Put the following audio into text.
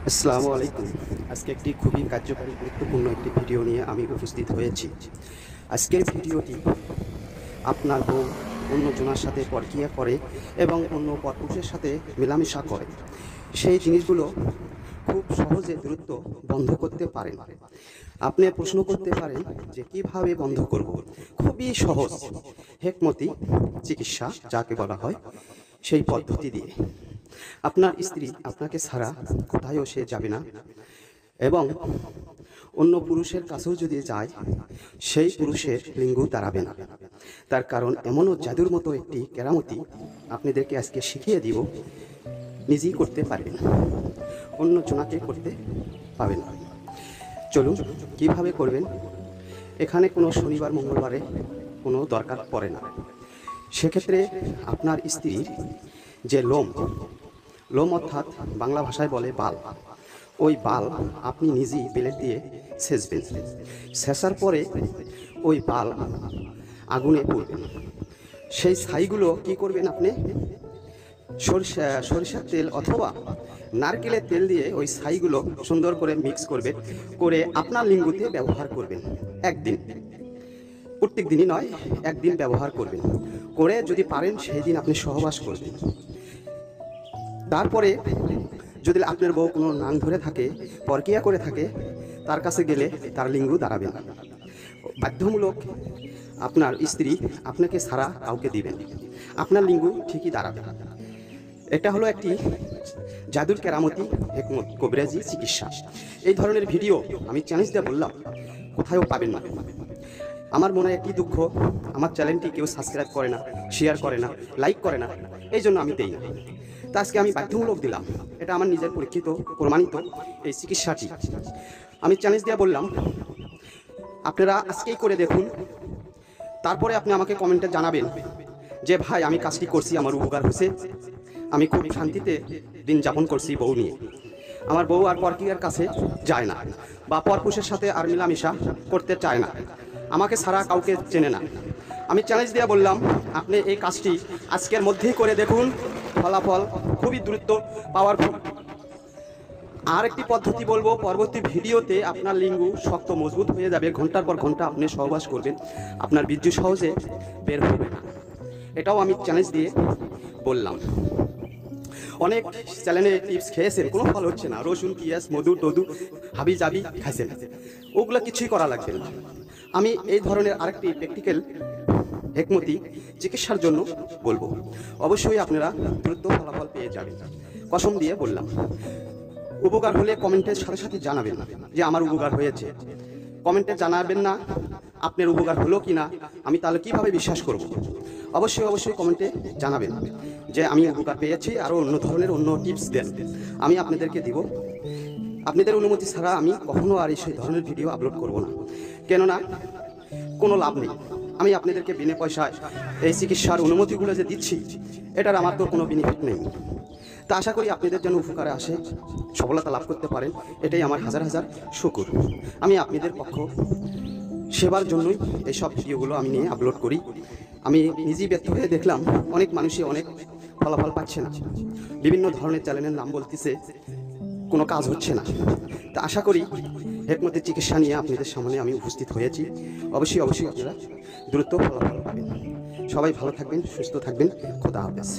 আসসালামু আলাইকুম। আজকে একটি খুবই কার্যকরী গুরুত্বপূর্ণ একটি ভিডিও নিয়ে আমি উপস্থিত হয়েছি। আজকের ভিডিওটি আপনার বউ অন্য জনের সাথে পরকীয়া করে এবং অন্য পরপুরুষের সাথে মেলামেশা করে, সেই জিনিসগুলো খুব সহজে দ্রুত বন্ধ করতে পারেন। আপনি প্রশ্ন করতে পারেন যে কিভাবে বন্ধ করব। খুবই সহজ হেকমতি চিকিৎসা যাকে বলা হয়, সেই পদ্ধতি দিয়ে আপনার স্ত্রী আপনাকে ছাড়া কোথায়ও সে যাবে না এবং অন্য পুরুষের কাছেও যদি যায় সেই পুরুষের লিঙ্গ দাঁড়াবে না। তার কারণ এমনও জাদুর মতো একটি কেরামতি আপনাদেরকে আজকে শিখিয়ে দিব, নিজেই করতে পারবেন, অন্য জনাকে করতে পাবেন না। চলুন কিভাবে করবেন। এখানে কোনো শনিবার মঙ্গলবারে কোনো দরকার পড়ে না। সেক্ষেত্রে আপনার স্ত্রীর যে লোম লোম অর্থাৎ বাংলা ভাষায় বলে বাল, ওই বাল আপনি নিজেই বেলেট দিয়ে ছেঁচবেন। ছেঁচার পরে ওই বাল আগুনে পুড়বেন। সেই ছাইগুলো কি করবেন, আপনি সরিষার তেল অথবা নারকেলের তেল দিয়ে ওই ছাইগুলো সুন্দর করে মিক্স করবেন, করে আপনার লিঙ্গুতে ব্যবহার করবেন। একদিন, প্রত্যেক দিনই নয়, একদিন ব্যবহার করবেন। করে যদি পারেন সেই দিন আপনি সহবাস করবেন। তারপরে যদি আপনার বউ কোনো নাং ধরে থাকে, পরকীয়া করে থাকে, তার কাছে গেলে তার লিঙ্গ দাঁড়াবে না। বাধ্যমূলক আপনার স্ত্রী আপনাকে ছাড়া কাউকে দিবেন, আপনার লিঙ্গ ঠিকই দাঁড়াবে। এটা হলো একটি জাদুর কেরামতি হেকমত কবিরাজি চিকিৎসা। এই ধরনের ভিডিও আমি চ্যালেঞ্জ দিয়ে বললাম, কোথায়ও পাবেন না। আমার মনে একটি দুঃখ, আমার চ্যানেলটি কেউ সাবস্ক্রাইব করে না, শেয়ার করে না, লাইক করে না, এই জন্য আমি দেই না। তা আজকে আমি বাধ্যমূলক দিলাম, এটা আমার নিজের পরীক্ষিত প্রমাণিত এই চিকিৎসাটি আমি চ্যালেঞ্জ দিয়ে বললাম, আপনারা আজকেই করে দেখুন। তারপরে আপনি আমাকে কমেন্টে জানাবেন যে ভাই আমি কাজটি করছি, আমার উপকার হয়েছে, আমি খুব শান্তিতে দিন যাপন করছি বউ নিয়ে। আমার বউ আর পরকীয়ার কাছে যায় না বা পরপুরুষের সাথে আর মেলামেশা করতে চায় না, আমাকে ছাড়া কাউকে চেনে না। আমি চ্যালেঞ্জ দিয়ে বললাম, আপনি এই কাজটি আজকের মধ্যেই করে দেখুন, ফলাফল খুবই দ্রুত পাওয়ারফুল। আর একটি পদ্ধতি বলবো, পরবর্তী ভিডিওতে আপনার লিঙ্গ শক্ত মজবুত হয়ে যাবে, ঘন্টার পর ঘন্টা আপনি সহবাস করবেন, আপনার বীর্য সহজে বের হবে না। এটাও আমি চ্যালেঞ্জ দিয়ে বললাম। অনেক চ্যানেলে টিপস খেয়েছেন, কোনো ফল হচ্ছে না, রসুন পিঁয়াজ মধু টধু হাবি জাবি খাইছেন, ওগুলো কিছুই করা লাগবে না। আমি এই ধরনের আরেকটি প্র্যাকটিক্যাল হেকমতি চিকিৎসার জন্য বলবো, অবশ্যই আপনারা দ্রুত ফলাফল পেয়ে যাবেন, কসম দিয়ে বললাম। উপকার হলে কমেন্টের সাথে সাথে জানাবেন যে আমার উপকার হয়েছে। কমেন্টে জানাবেন না আপনার উপকার হলো কি না, আমি তাহলে কিভাবে বিশ্বাস করব। অবশ্যই অবশ্যই কমেন্টে জানাবেন যে আমি উপকার পেয়েছি, আরও অন্য ধরনের অন্য টিপস দেন, আমি আপনাদেরকে দিব। আপনাদের অনুমতি ছাড়া আমি কখনো আর সেই ধরনের ভিডিও আপলোড করব না, কেননা কোনো লাভ নেই। আমি আপনাদেরকে বিনা পয়সায় এই চিকিৎসার অনুমতিগুলো যে দিচ্ছি, এটার আমার তো কোনো বেনিফিট নেই। তা আশা করি আপনাদের যেন উপকারে আসে, সফলতা লাভ করতে পারেন, এটাই আমার হাজার হাজার শুকর। আমি আপনাদের পক্ষ সেবার জন্যই এইসব ভিডিওগুলো আমি নিয়ে আপলোড করি। আমি নিজেই ব্যর্থ হয়ে দেখলাম অনেক মানুষই অনেক ফলাফল পাচ্ছে না, বিভিন্ন ধরনের চ্যানেলের নাম বলতেছে, কোনো কাজ হচ্ছে না। তা আশা করি হেকমতের চিকিৎসা নিয়ে আপনাদের সামনে আমি উপস্থিত হয়েছি। অবশ্যই অবশ্যই আপনারা দ্রুত ফলাফল পাবেন। সবাই ভালো থাকবেন, সুস্থ থাকবেন, খোদা হাফেজ।